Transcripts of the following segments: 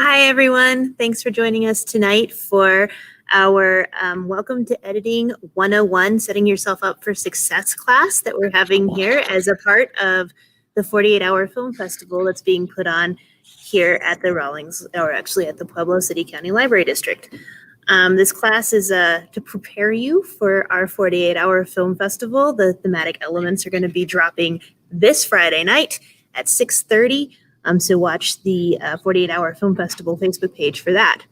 Hi, everyone. Thanks for joining us tonight for our Welcome to Editing 101, Setting Yourself Up for Success class that we're having here as a part of the 48-hour film festival that's being put on here at the Rawlings, or actually at the Pueblo City County Library District. This class is to prepare you for our 48-hour film festival. The thematic elements are going to be dropping this Friday night at 6:30. So watch the 48-hour film festival Facebook page for that.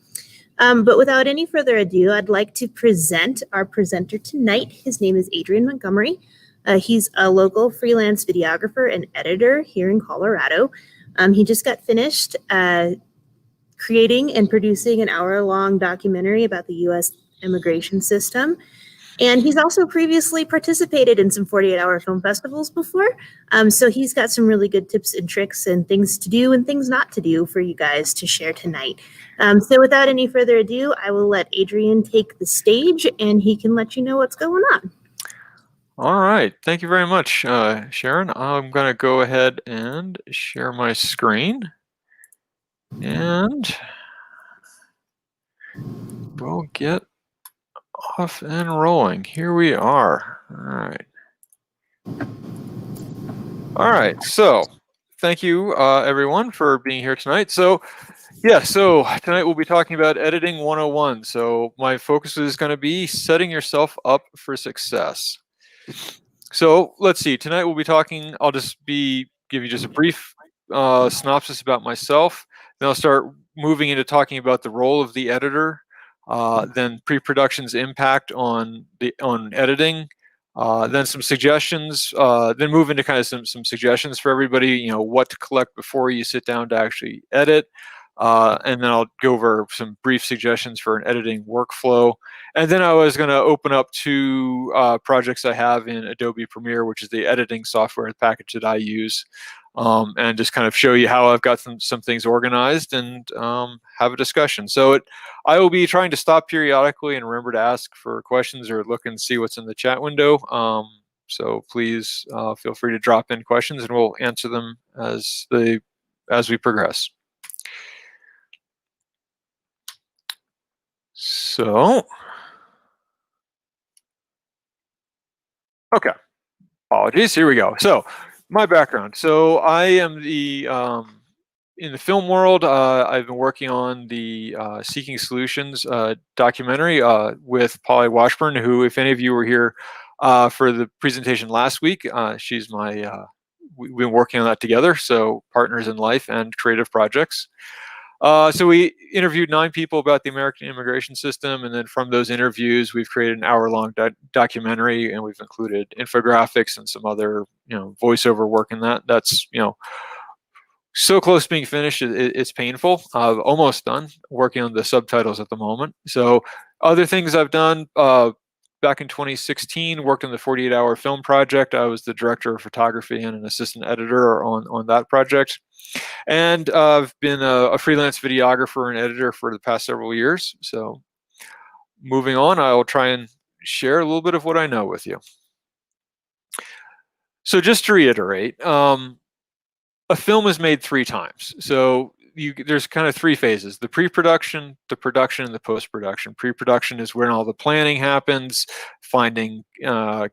But without any further ado, I'd like to present our presenter tonight. His name is Adrian Montgomery. He's a local freelance videographer and editor here in Colorado. He just got finished creating and producing an hour-long documentary about the U.S. immigration system. And he's also previously participated in some 48-hour film festivals before. So he's got some really good tips and tricks and things to do and things not to do for you guys to share tonight. So without any further ado, I will let Adrian take the stage and he can let you know what's going on. All right. Thank you very much, Sharon. I'm going to go ahead and share my screen. And we'll get off and rolling. Here we are. All right. So thank you, everyone, for being here tonight. So tonight we'll be talking about editing 101. So my focus is going to be setting yourself up for success. So let's see. Tonight we'll be talking. I'll just give you just a brief synopsis about myself. Then I'll start moving into talking about the role of the editor, then pre-production's impact on editing, then some suggestions, then move into kind of some suggestions for everybody, what to collect before you sit down to actually edit. And then I'll go over some brief suggestions for an editing workflow. And then I was going to open up two projects I have in Adobe Premiere, which is the editing software package that I use, and just kind of show you how I've got some things organized and have a discussion. So I will be trying to stop periodically and remember to ask for questions or look and see what's in the chat window. So please feel free to drop in questions and we'll answer them as we progress. So, okay, apologies, here we go. So my background. So I am in the film world, I've been working on the Seeking Solutions documentary with Polly Washburn, who, if any of you were here for the presentation last week, she's we've been working on that together, so partners in life and creative projects. So we interviewed 9 people about the American immigration system, and then from those interviews, we've created an hour-long documentary, and we've included infographics and some other, voiceover work in that. That's, so close to being finished, it's painful. Almost done, working on the subtitles at the moment. So other things I've done, back in 2016, worked on the 48-hour film project. I was the director of photography and an assistant editor on that project. And I've been a freelance videographer and editor for the past several years. So moving on, I'll try and share a little bit of what I know with you. So just to reiterate, a film is made 3 times. So there's kind of 3 phases: the pre-production, the production, and the post-production. Pre-production is when all the planning happens, finding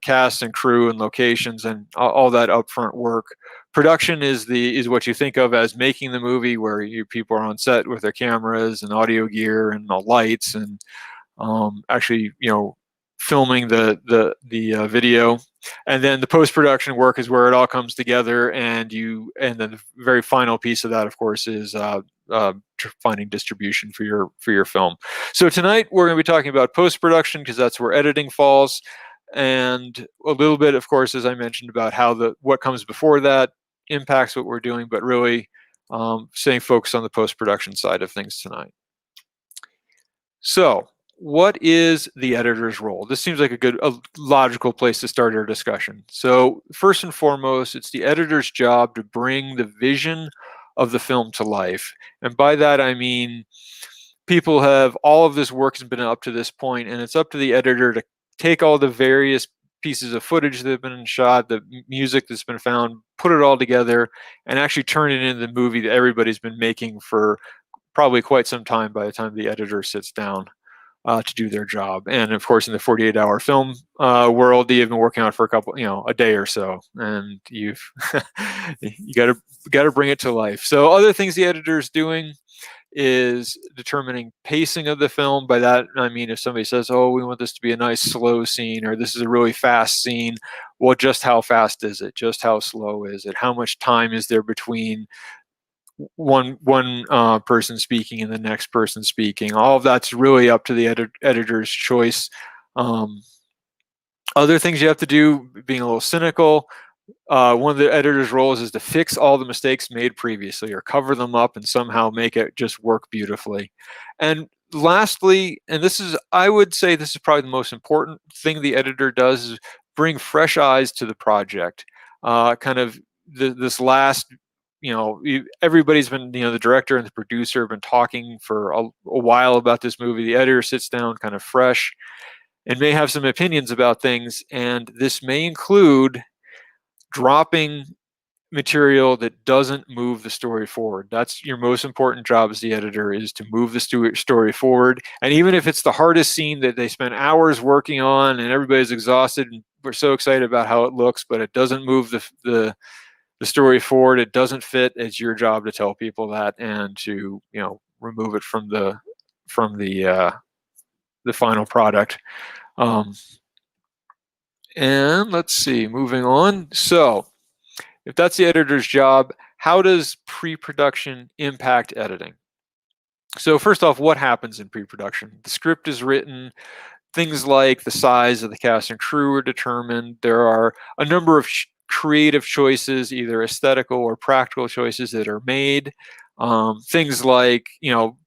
cast and crew and locations and all that upfront work. Production is what you think of as making the movie, where people are on set with their cameras and audio gear and the lights and actually filming the video. And then the post-production work is where it all comes together, and then the very final piece of that, of course, is finding distribution for your film. So tonight we're going to be talking about post-production because that's where editing falls, and a little bit, of course, as I mentioned, about how what comes before that impacts what we're doing, but really staying focused on the post-production side of things tonight. So what is the editor's role? This seems like a logical place to start our discussion. So first and foremost, it's the editor's job to bring the vision of the film to life. And by that, I mean, all of this work has been up to this point, and it's up to the editor to take all the various pieces of footage that have been shot, the music that's been found, put it all together, and actually turn it into the movie that everybody's been making for probably quite some time by the time the editor sits down to do their job. And of course, in the 48-hour film world, you've been working on it for a day or so, and you've you got to bring it to life. So other things the editor's doing is determining pacing of the film. By that, I mean, if somebody says, oh, we want this to be a nice slow scene, or this is a really fast scene, well, just how fast is it? Just how slow is it? How much time is there between one person speaking and the next person speaking? All of that's really up to the editor's choice. Other things you have to do, being a little cynical, one of the editor's roles is to fix all the mistakes made previously or cover them up and somehow make it just work beautifully. And lastly, and I would say this is probably the most important thing the editor does, is bring fresh eyes to the project. This last, everybody's been, the director and the producer have been talking for a while about this movie. The editor sits down kind of fresh and may have some opinions about things, and this may include dropping material that doesn't move the story forward. That's your most important job as the editor, is to move the story forward. And even if it's the hardest scene that they spend hours working on and everybody's exhausted and we're so excited about how it looks, but it doesn't move the story forward, it doesn't fit, it's your job to tell people that and to, remove it from the final product. And let's see, moving on. So if that's the editor's job, how does pre-production impact editing? So first off, what happens in pre-production? The script is written, things like the size of the cast and crew are determined. There are a number of creative choices, either aesthetical or practical choices, that are made. Things like,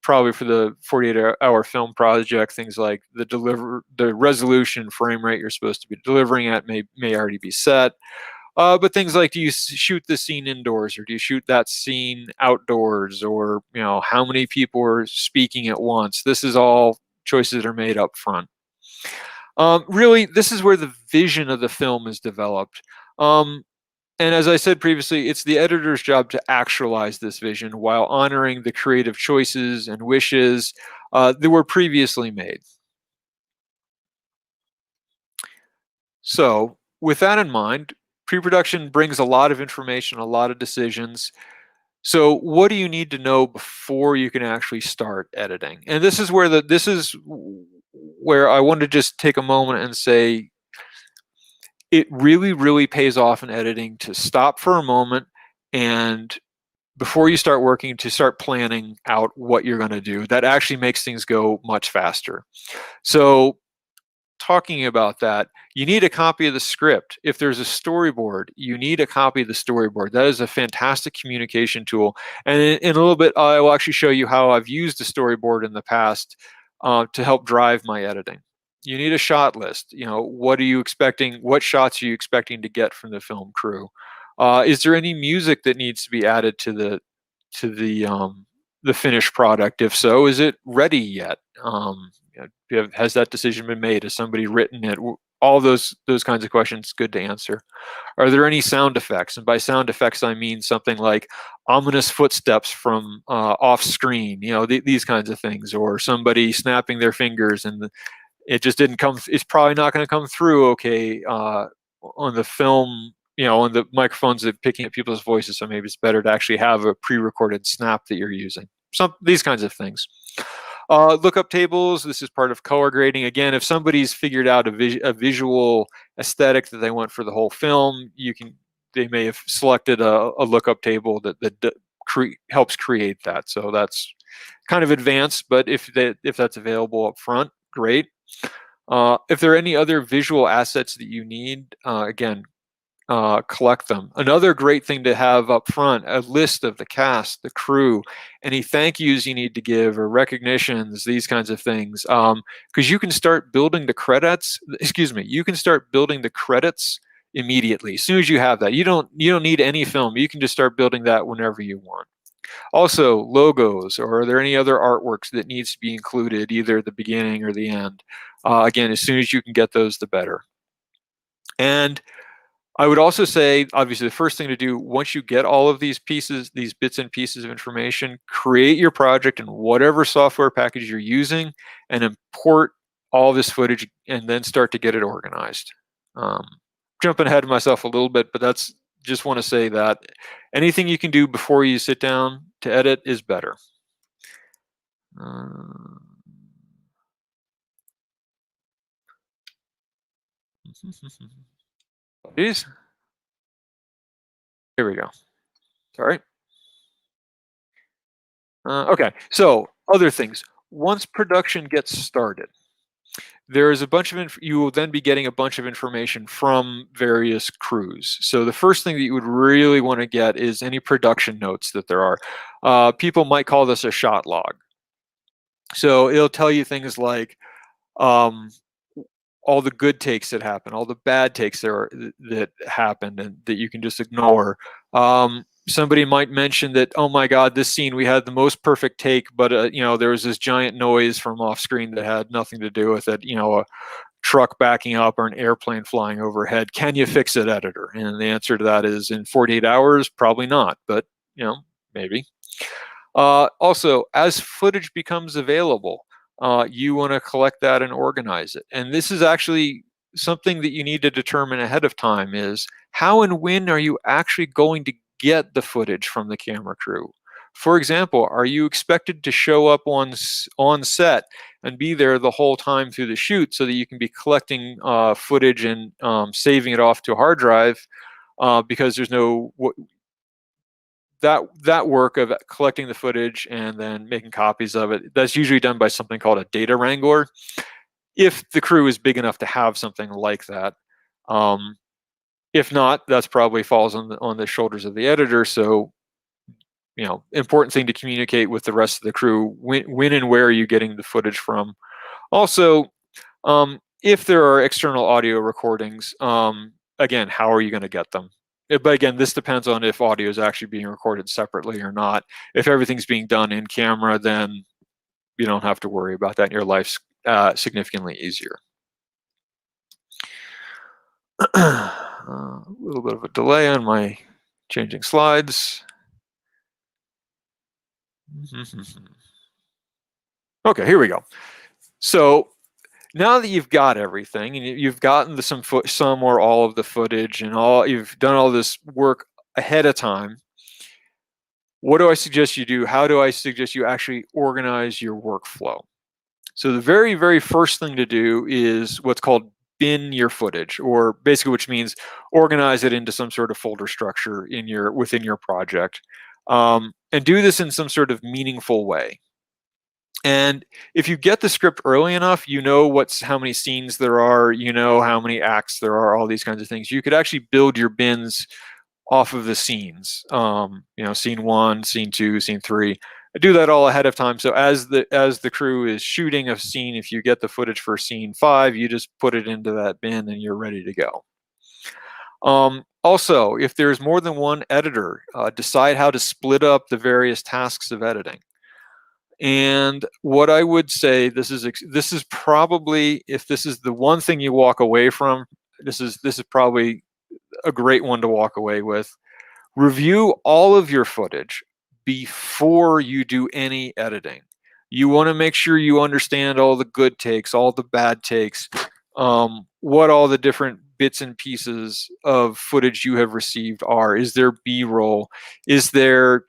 probably for the 48-hour film project, things like the resolution frame rate you're supposed to be delivering at may already be set. But things like, do you shoot the scene indoors, or do you shoot that scene outdoors, or how many people are speaking at once? This is all choices that are made up front. Really, this is where the vision of the film is developed. And as I said previously, it's the editor's job to actualize this vision while honoring the creative choices and wishes that were previously made. So with that in mind, pre-production brings a lot of information, a lot of decisions. So what do you need to know before you can actually start editing? And this is where I want to just take a moment and say, it really, really pays off in editing to stop for a moment, and before you start working, to start planning out what you're going to do. That actually makes things go much faster. So talking about that, you need a copy of the script. If there's a storyboard, you need a copy of the storyboard. That is a fantastic communication tool. And in a little bit, I will actually show you how I've used a storyboard in the past to help drive my editing. You need a shot list. What are you expecting? What shots are you expecting to get from the film crew? Is there any music that needs to be added to the finished product? If so, is it ready yet? Has that decision been made? Has somebody written it? All those kinds of questions, good to answer. Are there any sound effects? And by sound effects, I mean something like ominous footsteps from off screen, these kinds of things, or somebody snapping their fingers and it just didn't come. It's probably not going to come through okay on the film, on the microphones that picking up people's voices. So maybe it's better to actually have a pre-recorded snap that you're using. These kinds of things. Lookup tables, this is part of color grading. Again, if somebody's figured out a visual aesthetic that they want for the whole film, they may have selected a lookup table that helps create that. So that's kind of advanced, but if that's available up front, great. If there are any other visual assets that you need, again, collect them. Another great thing to have up front, a list of the cast, the crew, any thank yous you need to give or recognitions, these kinds of things. Because you can start building the credits, you can start building the credits immediately. As soon as you have that, you don't need any film. You can just start building that whenever you want. Also, logos, or are there any other artworks that needs to be included either at the beginning or the end? Again, as soon as you can get those, the better. And I would also say, obviously, the first thing to do once you get all of these pieces, these bits and pieces of information, create your project in whatever software package you're using and import all this footage and then start to get it organized. Jumping ahead of myself a little bit, but that's just want to say that anything you can do before you sit down to edit is better. These. Here we go. Sorry. Okay, so other things. Once production gets started, there is a bunch of you will then be getting a bunch of information from various crews. So the first thing that you would really want to get is any production notes that there are. People might call this a shot log. So it'll tell you things like all the good takes that happen, all the bad takes that happened and that you can just ignore. Somebody might mention that, oh my God, this scene we had the most perfect take, but there was this giant noise from off screen that had nothing to do with it. A truck backing up or an airplane flying overhead. Can you fix it, editor? And the answer to that is in 48 hours, probably not, but maybe. Also, as footage becomes available, you want to collect that and organize it. And this is actually something that you need to determine ahead of time is how and when are you actually going to get the footage from the camera crew? For example, are you expected to show up on set and be there the whole time through the shoot so that you can be collecting footage and saving it off to a hard drive because there's no that work of collecting the footage and then making copies of it, that's usually done by something called a data wrangler, if the crew is big enough to have something like that. If not, that's probably falls on the shoulders of the editor. So, important thing to communicate with the rest of the crew, when and where are you getting the footage from? Also, if there are external audio recordings, again, how are you going to get them? But again, this depends on if audio is actually being recorded separately or not. If everything's being done in camera, then you don't have to worry about that. Your life's significantly easier. A little bit of a delay on my changing slides. Okay, here we go. So now that you've got everything and you've gotten some or all of the footage and you've done all this work ahead of time, what do I suggest you do? How do I suggest you actually organize your workflow? So the very, very first thing to do is what's called bin your footage, or basically which means organize it into some sort of folder structure within your project. And do this in some sort of meaningful way. And if you get the script early enough, how many scenes there are, how many acts there are, all these kinds of things. You could actually build your bins off of the scenes. Scene 1, scene 2, scene 3. I do that all ahead of time. So as the crew is shooting a scene, if you get the footage for scene 5, you just put it into that bin and you're ready to go. Also, if there's more than one editor, decide how to split up the various tasks of editing. And what I would say, this is probably, if this is the one thing you walk away from, this is probably a great one to walk away with. Review all of your footage before you do any editing. You want to make sure you understand all the good takes, all the bad takes, what all the different bits and pieces of footage you have received are. Is there B-roll? Is there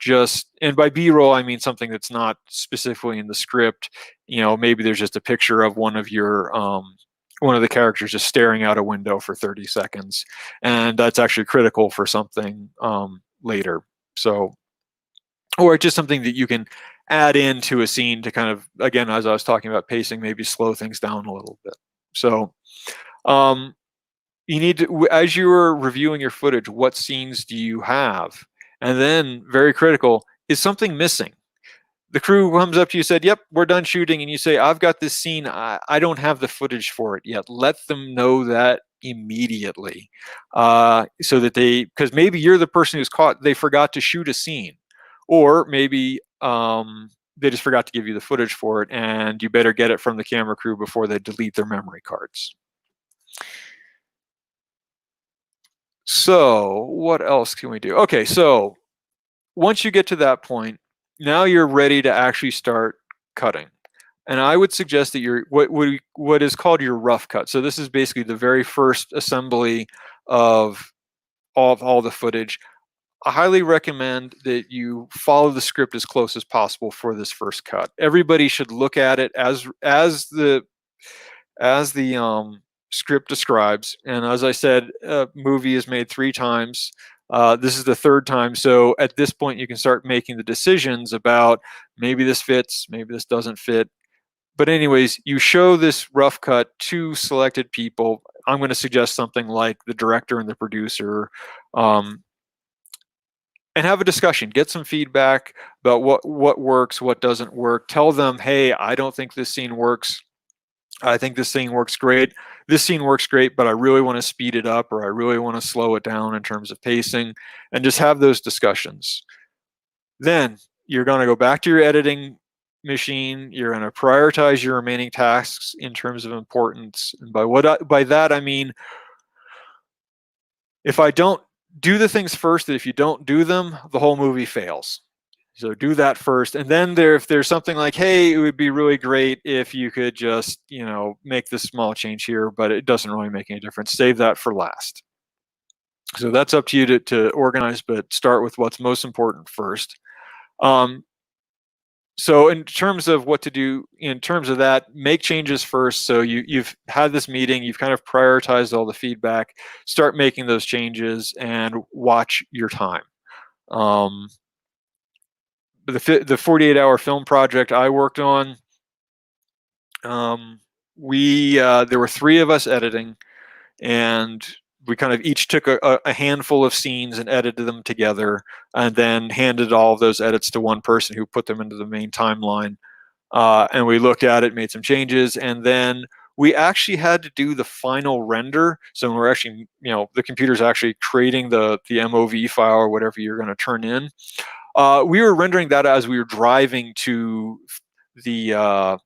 and by B-roll, I mean something that's not specifically in the script. Maybe there's just a picture of one of the characters just staring out a window for 30 seconds. And that's actually critical for something later. So, or just something that you can add into a scene to kind of, again, as I was talking about pacing, maybe slow things down a little bit. So, you need to, as you're reviewing your footage, what scenes do you have? And then, very critical, is something missing? The crew comes up to you, said, yep, we're done shooting. And you say, I've got this scene. I don't have the footage for it yet. Let them know that immediately. So that because maybe you're the person who's caught, they forgot to shoot a scene. Or maybe they just forgot to give you the footage for it, and you better get it from the camera crew before they delete their memory cards. So what else can we do? Okay, so once you get to that point, now you're ready to actually start cutting. And I would suggest that you're what is called your rough cut. So this is basically the very first assembly of all the footage. I highly recommend that you follow the script as close as possible for this first cut. Everybody should look at it as the script describes. And as I said, a movie is made 3 times. This is the 3rd time. So at this point, you can start making the decisions about maybe this fits, maybe this doesn't fit. But anyways, you show this rough cut to selected people. I'm going to suggest something like the director and the producer, um, and have a discussion. Get some feedback about what works, what doesn't work. Tell them, hey, I don't think this scene works. I think this scene works great. This scene works great, but I really want to speed it up, or I really want to slow it down in terms of pacing, and just have those discussions. Then you're going to go back to your editing machine. You're going to prioritize your remaining tasks in terms of importance. And by that I mean, if I don't do the things first, that if you don't do them, the whole movie fails. So do that first, and then if there's something like, hey, it would be really great if you could just, make this small change here, but it doesn't really make any difference, save that for last. So that's up to you to organize, but start with what's most important first. So in terms of what to do, in terms of that, make changes first. So you've had this meeting, you've kind of prioritized all the feedback, start making those changes and watch your time. The 48-hour film project I worked on, there were 3 of us editing, and we kind of each took a handful of scenes and edited them together, and then handed all of those edits to one person who put them into the main timeline. And we looked at it, made some changes, and then we actually had to do the final render. So we're actually, the computer's actually creating the MOV file or whatever you're going to turn in. We were rendering that as we were driving to the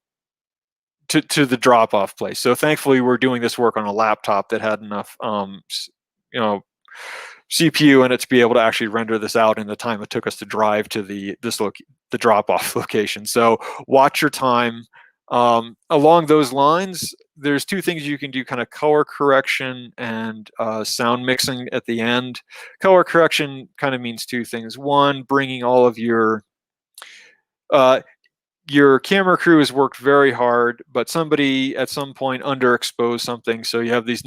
to the drop-off place. So thankfully, we're doing this work on a laptop that had enough, CPU in it to be able to actually render this out in the time it took us to drive to the drop-off location. So watch your time. Along those lines, there's 2 things you can do: kind of color correction and sound mixing at the end. Color correction kind of means 2 things. One, bringing all of your camera crew has worked very hard, but somebody at some point underexposed something. So you have these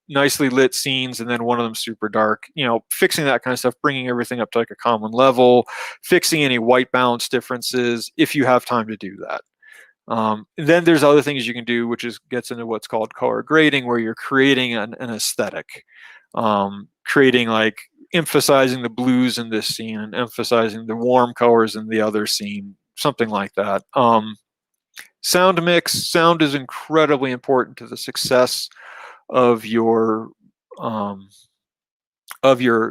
nicely lit scenes, and then one of them super dark. Fixing that kind of stuff, bringing everything up to like a common level, fixing any white balance differences if you have time to do that. And then there's other things you can do, which gets into what's called color grading, where you're creating an aesthetic, creating like emphasizing the blues in this scene and emphasizing the warm colors in the other scene, something like that. Sound mix. Sound is incredibly important to the success of your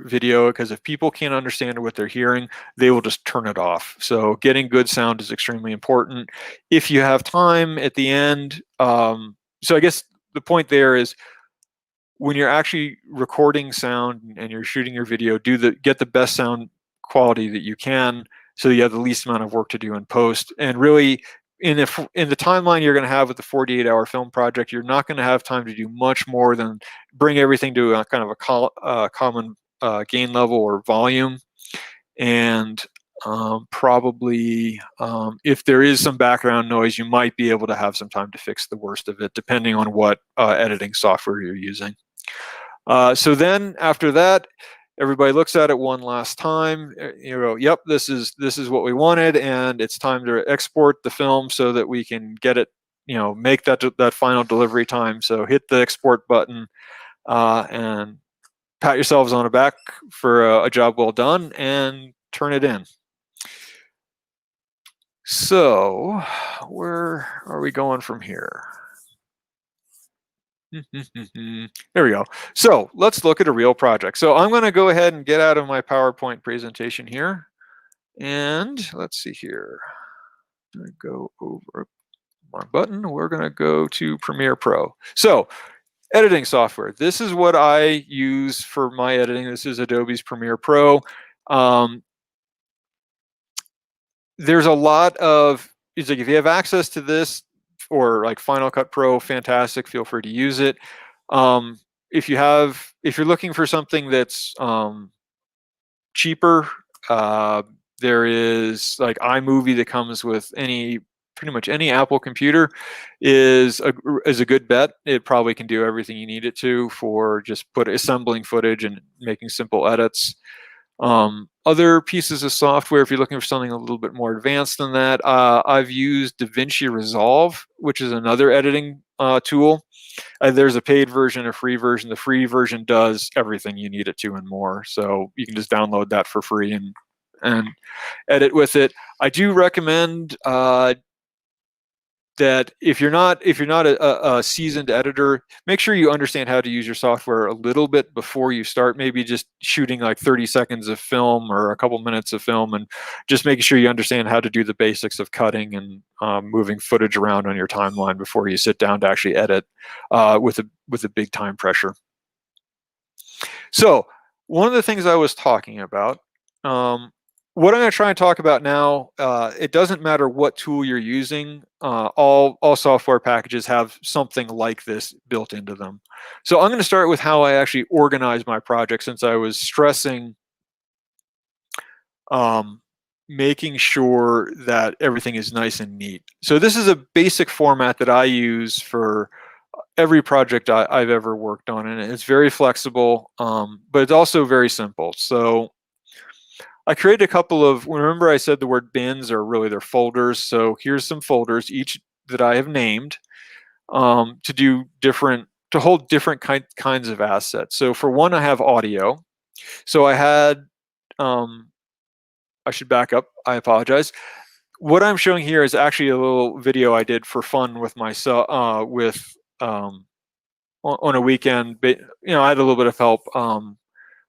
video, because if people can't understand what they're hearing, they will just turn it off. So getting good sound is extremely important. If you have time at the end, so I guess the point there is, when you're actually recording sound and you're shooting your video, get the best sound quality that you can, so you have the least amount of work to do in post. And really, in the timeline you're going to have with the 48-hour film project, you're not going to have time to do much more than bring everything to a kind of a common gain level or volume. And probably, if there is some background noise, you might be able to have some time to fix the worst of it, depending on what editing software you're using. So then after that, everybody looks at it one last time. You go, yep, this is what we wanted, and it's time to export the film so that we can get it, make that final delivery time. So hit the export button and pat yourselves on the back for a job well done, and turn it in. So where are we going from here? There we go. So let's look at a real project. So I'm going to go ahead and get out of my PowerPoint presentation here. And let's see here. I'm going to go over my button. We're going to go to Premiere Pro. So editing software. This is what I use for my editing. This is Adobe's Premiere Pro. There's a lot of, it's like if you have access to this or like Final Cut Pro, fantastic, feel free to use it. If you're looking for something that's cheaper, there is like iMovie that comes with pretty much any Apple computer is a good bet. It probably can do everything you need it to for just assembling footage and making simple edits. Other pieces of software, if you're looking for something a little bit more advanced than that, I've used DaVinci Resolve, which is another editing tool. There's a paid version, a free version. The free version does everything you need it to and more. So you can just download that for free and edit with it. I do recommend that if you're not a seasoned editor, make sure you understand how to use your software a little bit before you start. Maybe just shooting like 30 seconds of film or a couple minutes of film, and just making sure you understand how to do the basics of cutting and moving footage around on your timeline before you sit down to actually edit with a big time pressure. So one of the things I was talking about, what I'm going to try and talk about now, it doesn't matter what tool you're using. All software packages have something like this built into them. So I'm going to start with how I actually organize my project, since I was stressing making sure that everything is nice and neat. So this is a basic format that I use for every project I've ever worked on, and it's very flexible, but it's also very simple. So I created a couple of, remember I said the word bins, or really they're folders. So here's some folders, each that I have named to hold different kinds of assets. So for one, I have audio. So I had, I should back up, I apologize. What I'm showing here is actually a little video I did for fun with myself, on a weekend. But, I had a little bit of help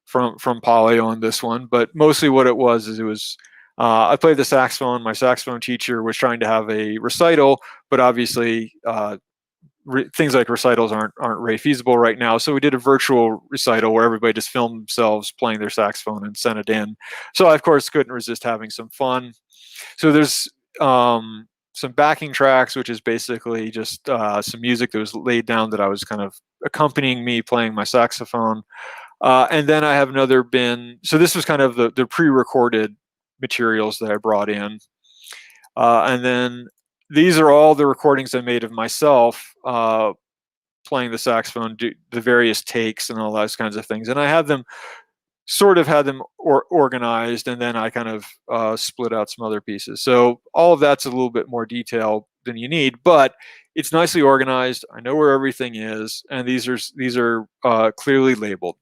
from Polly on this one, but mostly what it was is I played the saxophone. My saxophone teacher was trying to have a recital, but obviously things like recitals aren't very feasible right now. So we did a virtual recital where everybody just filmed themselves playing their saxophone and sent it in. So I, of course, couldn't resist having some fun. So there's some backing tracks, which is basically just some music that was laid down that I was kind of accompanying me playing my saxophone. And then I have another bin. So this was kind of the pre-recorded materials that I brought in. And then these are all the recordings I made of myself playing the saxophone, the various takes and all those kinds of things. And I had them organized, and then I kind of split out some other pieces. So all of that's a little bit more detail than you need, but it's nicely organized. I know where everything is, and these are clearly labeled.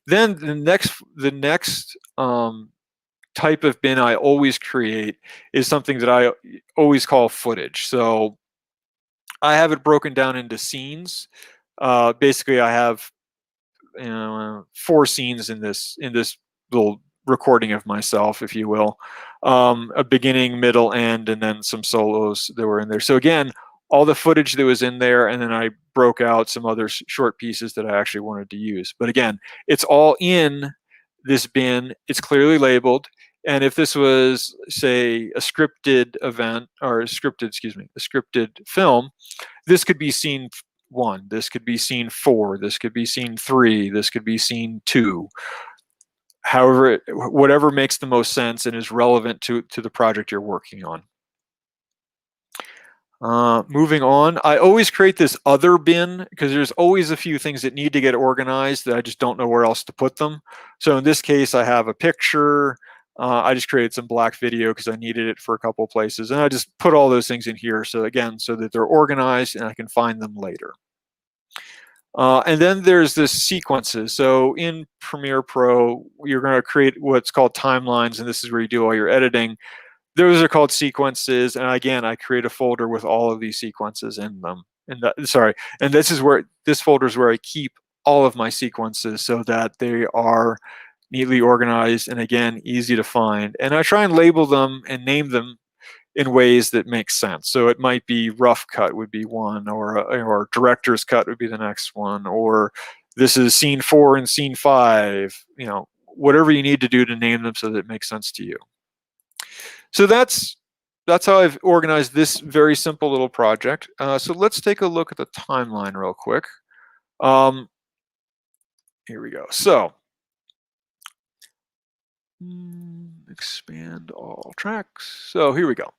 Then the next type of bin I always create is something that I always call footage. So I have it broken down into scenes. Basically, I have 4 scenes in this little recording of myself, if you will. A beginning, middle, end, and then some solos that were in there. So again, all the footage that was in there, and then I broke out some other short pieces that I actually wanted to use. But again, it's all in this bin. It's clearly labeled. And if this was, say, a scripted event, or a scripted film, this could be scene 1, this could be scene 4, this could be scene 3, this could be scene 2. However, whatever makes the most sense and is relevant to the project you're working on. Moving on, I always create this other bin because there's always a few things that need to get organized that I just don't know where else to put them. So in this case, I have a picture. I just created some black video because I needed it for a couple of places, and I just put all those things in here. So again, so that they're organized and I can find them later. And then there's this sequences. So in Premiere Pro, you're going to create what's called timelines, and this is where you do all your editing. Those are called sequences, and again, I create a folder with all of these sequences in them. And this folder is where I keep all of my sequences so that they are neatly organized and again easy to find. And I try and label them and name them in ways that make sense. So it might be rough cut would be one, or director's cut would be the next one, or this is scene 4 and scene 5, whatever you need to do to name them so that it makes sense to you. So that's how I've organized this very simple little project. So let's take a look at the timeline real quick. Here we go. So expand all tracks. So here we go.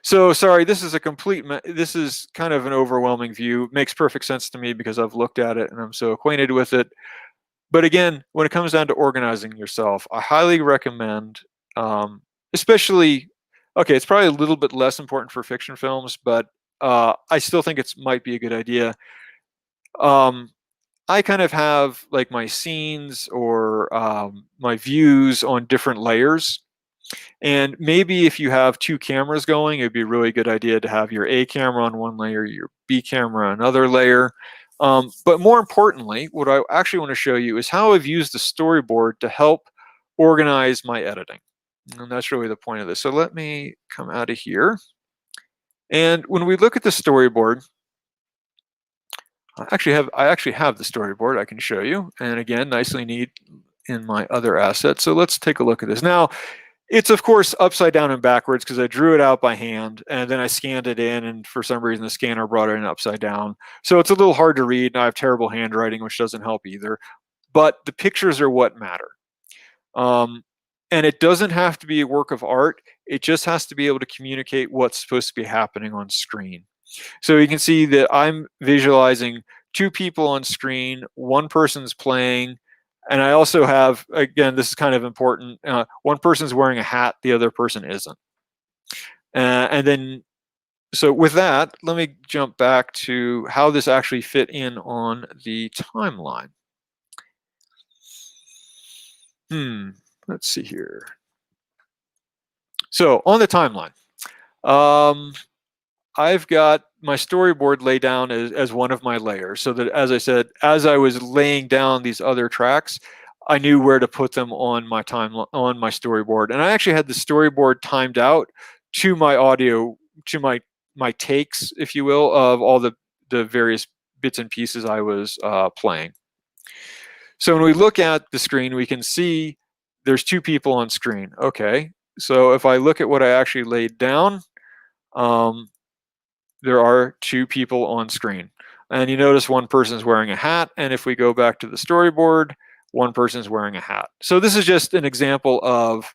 So sorry, this is this is kind of an overwhelming view. It makes perfect sense to me because I've looked at it and I'm so acquainted with it. But again, when it comes down to organizing yourself, I highly recommend, especially, okay, it's probably a little bit less important for fiction films, but I still think it might be a good idea. I kind of have like my scenes or my views on different layers. And maybe if you have 2 cameras going, it'd be a really good idea to have your A camera on one layer, your B camera on another layer. But more importantly, what I actually want to show you is how I've used the storyboard to help organize my editing. And that's really the point of this. So let me come out of here. And when we look at the storyboard, I actually have the storyboard I can show you. And again, nicely neat in my other assets. So let's take a look at this. Now, it's of course upside down and backwards because I drew it out by hand and then I scanned it in, and for some reason the scanner brought it in upside down. So it's a little hard to read, and I have terrible handwriting, which doesn't help either. But the pictures are what matter. And it doesn't have to be a work of art. It just has to be able to communicate what's supposed to be happening on screen. So you can see that I'm visualizing 2 people on screen, one person's playing, and I also have, again, this is kind of important, one person's wearing a hat, the other person isn't. And then, so with that, let me jump back to how this actually fit in on the timeline. Let's see here. So on the timeline, I've got my storyboard laid down as one of my layers, so that, as I said, as I was laying down these other tracks, I knew where to put them on my storyboard. And I actually had the storyboard timed out to my audio, to my takes, if you will, of all the various bits and pieces I was playing. So when we look at the screen, we can see there's 2 people on screen. Okay, so if I look at what I actually laid down, there are 2 people on screen. And you notice one person's wearing a hat. And if we go back to the storyboard, one person's wearing a hat. So this is just an example of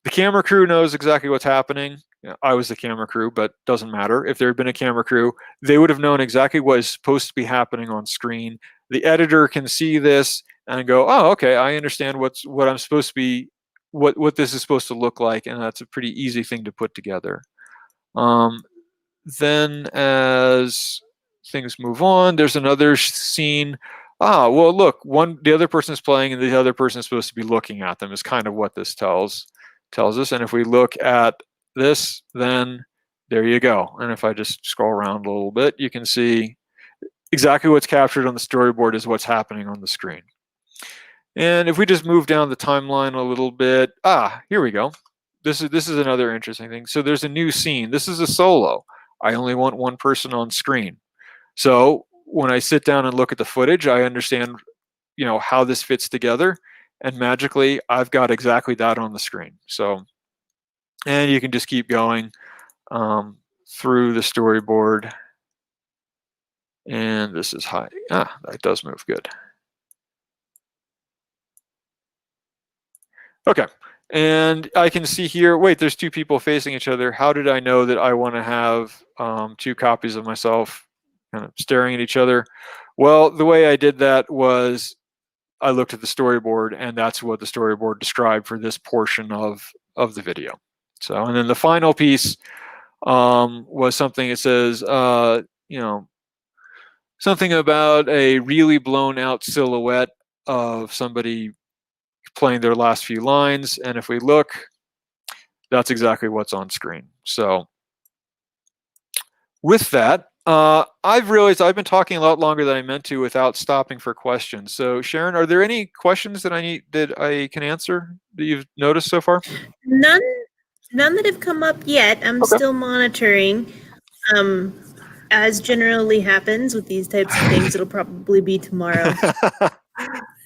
the camera crew knows exactly what's happening. I was the camera crew, but doesn't matter. If there had been a camera crew, they would have known exactly what is supposed to be happening on screen. The editor can see this and go, oh, okay, I understand what I'm supposed to be, what this is supposed to look like. And that's a pretty easy thing to put together. Then as things move on, there's another scene. Well, look, the other person is playing and the other person is supposed to be looking at them is kind of what this tells us. And if we look at this, then there you go. And if I just scroll around a little bit, you can see exactly what's captured on the storyboard is what's happening on the screen. And if we just move down the timeline a little bit, here we go. This is another interesting thing. So there's a new scene. This is a solo. I only want one person on screen. So when I sit down and look at the footage, I understand, how this fits together, and magically I've got exactly that on the screen. So, and you can just keep going through the storyboard. And this is high. That does move good. Okay. And I can see here, wait, there's 2 people facing each other. How did I know that I want to have 2 copies of myself kind of staring at each other? Well, the way I did that was I looked at the storyboard, and that's what the storyboard described for this portion of the video. So, and then the final piece was something that says, something about a really blown out silhouette of somebody playing their last few lines, and if we look, that's exactly what's on screen. So with that, I've realized I've been talking a lot longer than I meant to without stopping for questions. So Sharon, are there any questions that I can answer that you've noticed so far? None None that have come up yet. I'm Okay. still monitoring. As generally happens with these types of things, it'll probably be tomorrow.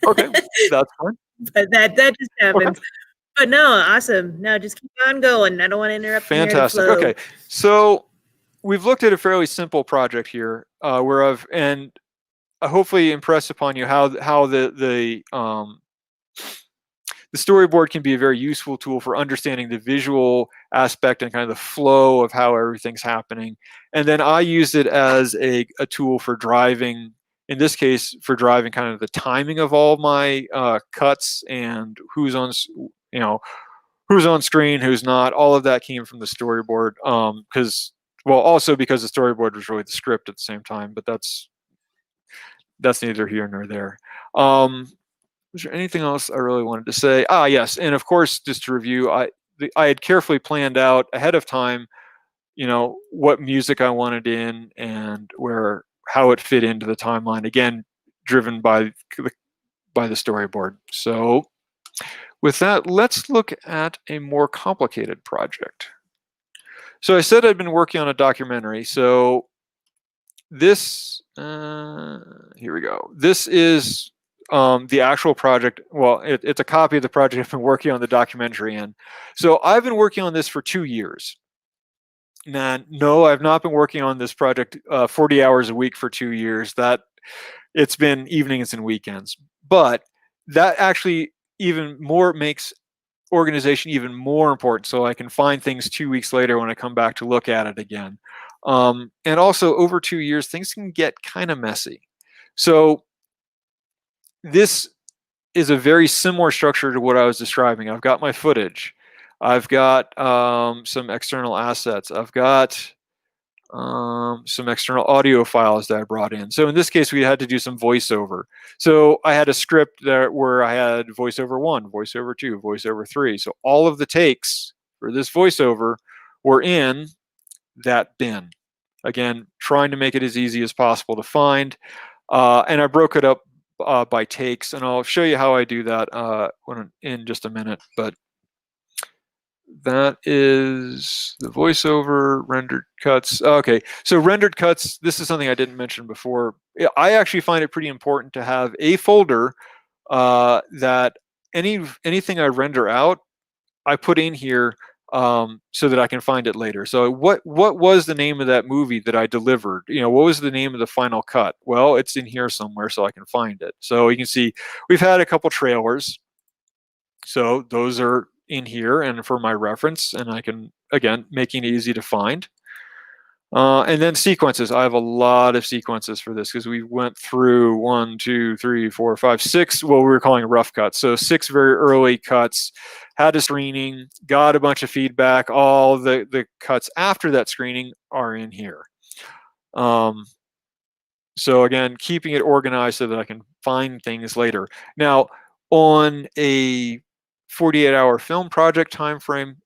Okay, that's fine. But that just Okay. happens. But no, awesome. No, just keep on going. I don't want to interrupt the narrative Fantastic. flow. Okay, so we've looked at a fairly simple project here, where I've and hopefully impress upon you how the storyboard can be a very useful tool for understanding the visual aspect and kind of the flow of how everything's happening. And then I used it as a tool for driving, in this case, for driving kind of the timing of all my cuts and who's on, who's on screen, who's not. All of that came from the storyboard. Because, well, also because the storyboard was really the script at the same time, but that's neither here nor there. Was there anything else I really wanted to say? Ah, yes, and of course, just to review, I had carefully planned out ahead of time, what music I wanted in and how it fit into the timeline. Again, driven by the storyboard. So, with that, let's look at a more complicated project. So I said I'd been working on a documentary. So this, here we go. This is the actual project. Well, it's a copy of the project I've been working on the documentary in. So I've been working on this for 2 years. No, I've not been working on this project 40 hours a week for 2 years. That it's been evenings and weekends. But that actually even more makes organization even more important, so I can find things 2 weeks later when I come back to look at it again. And also, over 2 years, things can get kind of messy. So this is a very similar structure to what I was describing. I've got my footage. I've got some external assets. I've got some external audio files that I brought in. So in this case, we had to do some voiceover. So I had a script there where I had voiceover 1, voiceover 2, voiceover 3. So all of the takes for this voiceover were in that bin. Again, trying to make it as easy as possible to find. And I broke it up by takes, and I'll show you how I do that in just a minute. But that is the voiceover, rendered cuts. Okay, so rendered cuts, this is something I didn't mention before. I actually find it pretty important to have a folder that anything I render out, I put in here so that I can find it later. So what was the name of that movie that I delivered? What was the name of the final cut? Well, it's in here somewhere so I can find it. So you can see we've had a couple trailers. So those are in here and for my reference, and I can, again, making it easy to find. And then sequences. I have a lot of sequences for this because we went through 1, 2, 3, 4, 5, 6, what we were calling rough cuts. So 6 very early cuts, had a screening, got a bunch of feedback. All the cuts after that screening are in here. So again, keeping it organized so that I can find things later. Now, on a 48-hour film project time frame,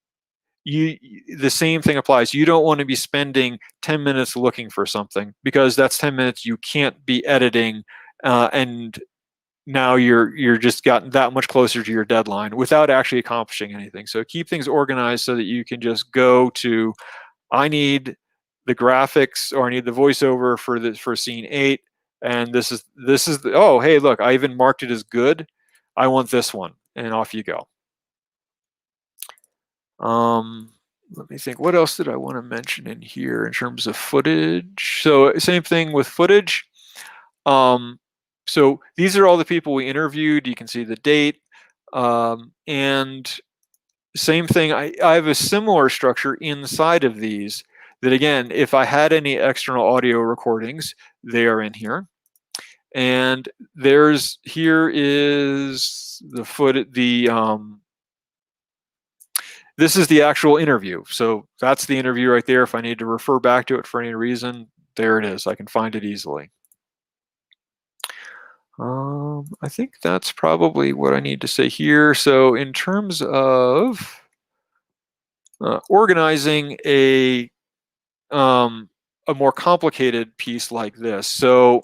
the same thing applies. You don't want to be spending 10 minutes looking for something, because that's 10 minutes you can't be editing, and now you're just gotten that much closer to your deadline without actually accomplishing anything. So keep things organized so that you can just go to, I need the graphics, or I need the voiceover for scene 8, and this is oh, hey, look, I even marked it as good. I want this one, and off you go. Let me think. What else did I want to mention in here in terms of footage? So same thing with footage. So these are all the people we interviewed. You can see the date. And same thing, I have a similar structure inside of these that, again, if I had any external audio recordings, they are in here. And here is this is the actual interview. So that's the interview right there. If I need to refer back to it for any reason, there it is. I can find it easily. I think that's probably what I need to say here. So in terms of organizing a more complicated piece like this, so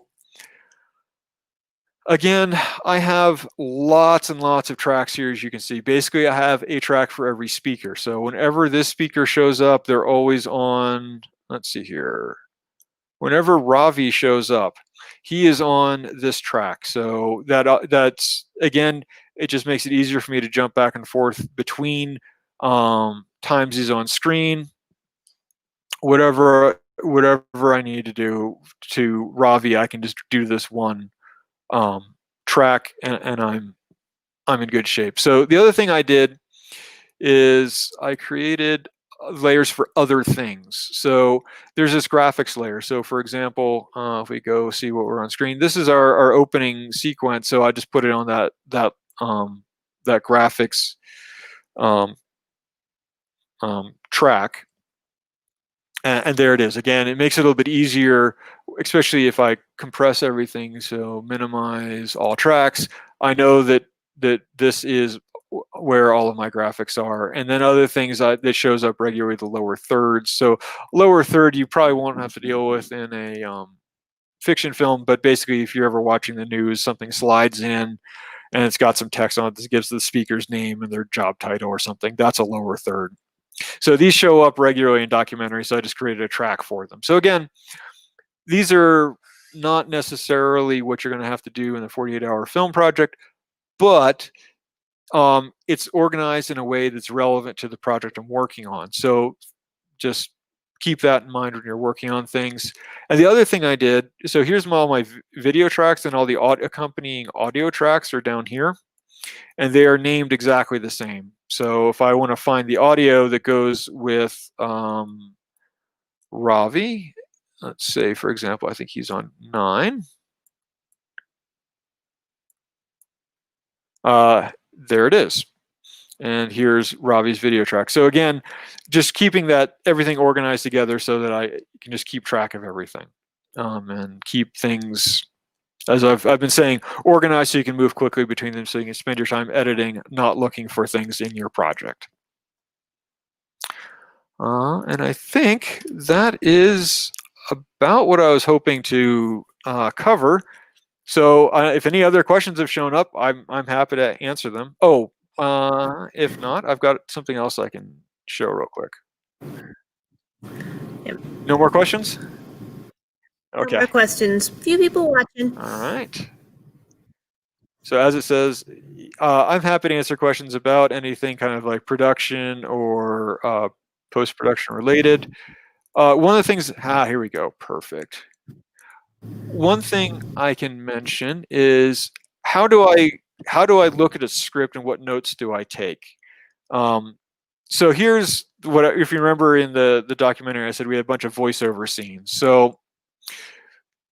Again, I have lots and lots of tracks here, as you can see. Basically, I have a track for every speaker. So whenever this speaker shows up, they're always on, let's see here. Whenever Ravi shows up, he is on this track. So that's, again, it just makes it easier for me to jump back and forth between times he's on screen, whatever I need to do to Ravi, I can just do this one track, and I'm in good shape. So the other thing I did is I created layers for other things. So there's this graphics layer. So for example, if we go see what we're on screen, this is our opening sequence. So I just put it on that graphics um, track. And there it is. Again, it makes it a little bit easier, especially if I compress everything. So minimize all tracks. I know that this is where all of my graphics are. And then other things that shows up regularly, the lower thirds. So lower third, you probably won't have to deal with in a fiction film. But basically, if you're ever watching the news, something slides in and it's got some text on it that gives the speaker's name and their job title or something. That's a lower third. So these show up regularly in documentaries, so I just created a track for them. So again, these are not necessarily what you're going to have to do in the 48-hour film project, but it's organized in a way that's relevant to the project I'm working on. So just keep that in mind when you're working on things. And the other thing I did, so here's all my video tracks, and all the accompanying audio tracks are down here, and they are named exactly the same. So if I want to find the audio that goes with Ravi, let's say, for example, I think he's on 9. There it is. And here's Ravi's video track. So again, just keeping everything organized together so that I can just keep track of everything and keep things, as I've been saying, organized so you can move quickly between them, so you can spend your time editing, not looking for things in your project. And I think that is about what I was hoping to cover. So if any other questions have shown up, I'm happy to answer them. Oh, if not, I've got something else I can show real quick. Yep. No more questions? No more Okay. questions. Few people watching. All right. So as it says, I'm happy to answer questions about anything kind of like production or post-production related. One of the things, here we go, perfect. One thing I can mention is how do I look at a script and what notes do I take? So here's what, if you remember in the documentary, I said we had a bunch of voiceover scenes. So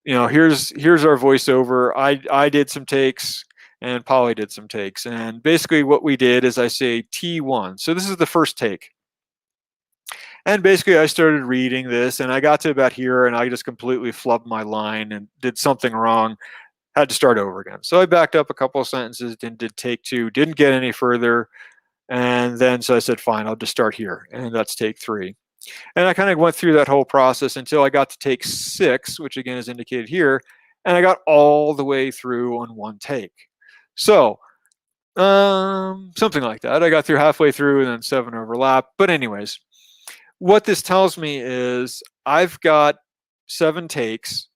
here's our voiceover. I did some takes and Polly did some takes, and basically what we did is I say T1. So this is the first take. And basically I started reading this and I got to about here and I just completely flubbed my line and did something wrong, had to start over again. So I backed up a couple of sentences, did take 2, didn't get any further. And then so I said, fine, I'll just start here. And that's take 3. And I kind of went through that whole process until I got to take 6, which again is indicated here. And I got all the way through on one take. So something like that. I got through halfway through and then 7 overlap. But anyways, what this tells me is I've got 7 takes.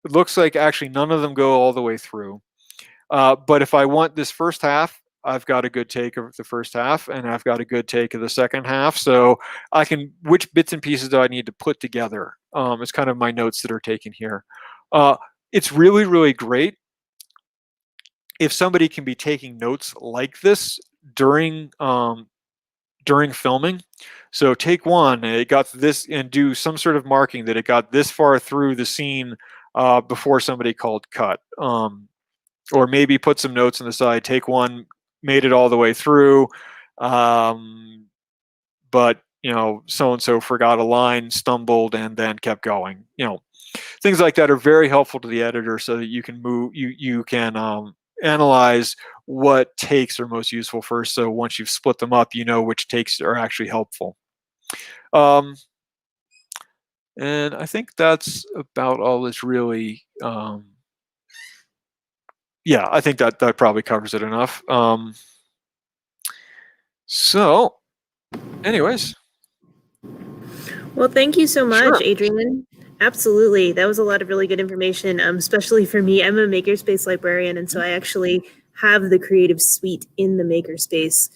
It looks like actually none of them go all the way through. But if I want this first half, I've got a good take of the first half and I've got a good take of the second half. So I can, which bits and pieces do I need to put together? It's kind of my notes that are taken here. It's really, really great if somebody can be taking notes like this during filming. So take 1, it got this, and do some sort of marking that it got this far through the scene before somebody called cut. Or maybe put some notes on the side. Take 1, made it all the way through, but so and so forgot a line, stumbled, and then kept going. Things like that are very helpful to the editor, so that you can move. You can analyze what takes are most useful first. So once you've split them up, you know which takes are actually helpful. And I think that's about all that's really yeah, I think that probably covers it enough. So, anyways, Well, thank you so much, sure. Adrian. Absolutely. That was a lot of really good information, especially for me. I'm a makerspace librarian, and so I actually have the creative suite in the makerspace.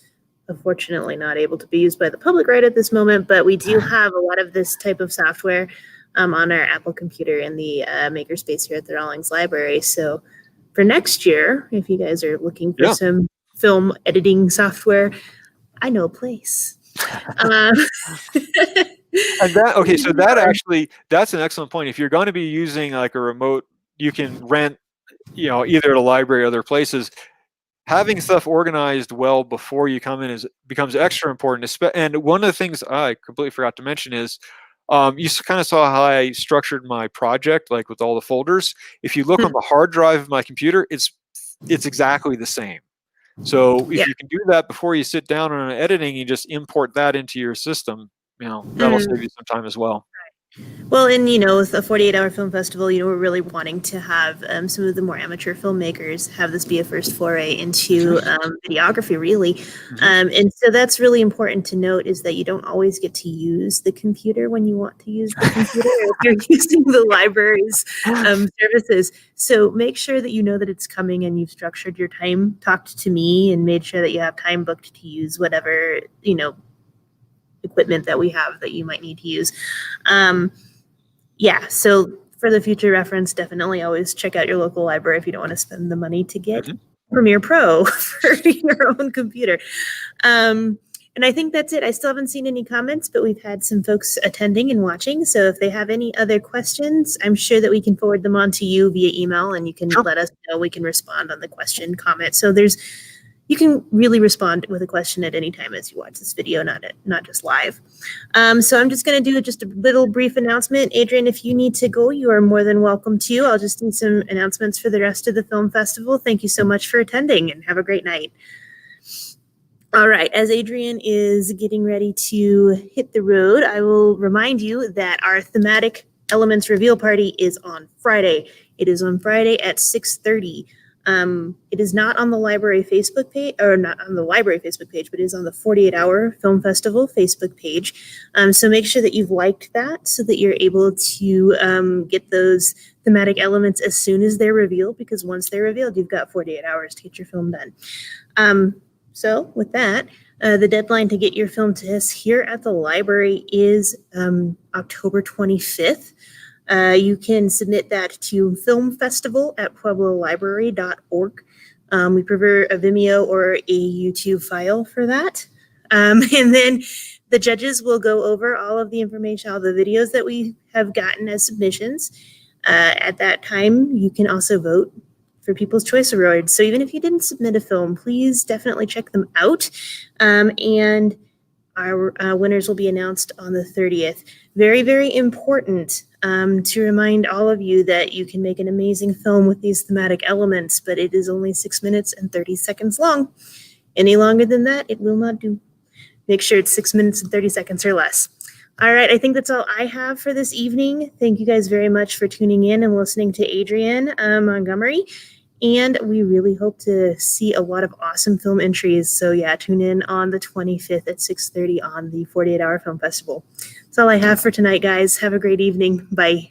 Unfortunately, not able to be used by the public right at this moment, but we do have a lot of this type of software on our Apple computer in the makerspace here at the Rawlings Library. So for next year, if you guys are looking for Yeah. some film editing software, I know a place. Um, And that okay, so that actually that's an excellent point. If you're going to be using like a remote, you can rent, either at a library or other places. Having stuff organized well before you come in becomes extra important. And one of the things I completely forgot to mention is, you kind of saw how I structured my project, like with all the folders. If you look on the hard drive of my computer, it's exactly the same. So if Yeah. you can do that before you sit down on editing, you just import that into your system. That'll save you some time as well. Well, and with a 48-hour film festival, we're really wanting to have some of the more amateur filmmakers have this be a first foray into videography, really. And so that's really important to note is that you don't always get to use the computer when you want to use the computer if you're using the library's services. So make sure that you know that it's coming and you've structured your time, talked to me, and made sure that you have time booked to use whatever, equipment that we have that you might need to use. Yeah, so for the future reference, definitely always check out your local library if you don't want to spend the money to get Premiere Pro for your own computer. And I think that's it. I still haven't seen any comments, but we've had some folks attending and watching. So if they have any other questions, I'm sure that we can forward them on to you via email and you can let us know. We can respond on the question comment. So you can really respond with a question at any time as you watch this video, not just live. So I'm just going to do just a little brief announcement. Adrian, if you need to go, you are more than welcome to. I'll just do some announcements for the rest of the film festival. Thank you so much for attending and have a great night. All right, as Adrian is getting ready to hit the road, I will remind you that our thematic elements reveal party is on Friday. It is on Friday at 6:30. It is not on the library Facebook page, or not on the library Facebook page, but it is on the 48-Hour Film Festival Facebook page. So make sure that you've liked that so that you're able to get those thematic elements as soon as they're revealed, because once they're revealed, you've got 48 hours to get your film done. So with that, the deadline to get your film to us here at the library is October 25th. You can submit that to filmfestival@pueblolibrary.org. We prefer a Vimeo or a YouTube file for that. And then the judges will go over all of the information, all the videos that we have gotten as submissions. At that time, you can also vote for People's Choice Awards. So even if you didn't submit a film, please definitely check them out. And our winners will be announced on the 30th. Very, very important to remind all of you that you can make an amazing film with these thematic elements, but it is only 6 minutes and 30 seconds long. Any longer than that, it will not do. Make sure it's 6 minutes and 30 seconds or less. All right, I think that's all I have for this evening. Thank you guys very much for tuning in and listening to Adrian Montgomery. And we really hope to see a lot of awesome film entries. So yeah, tune in on the 25th at 6:30 on the 48-Hour Film Festival. That's all I have for tonight, guys. Have a great evening. Bye.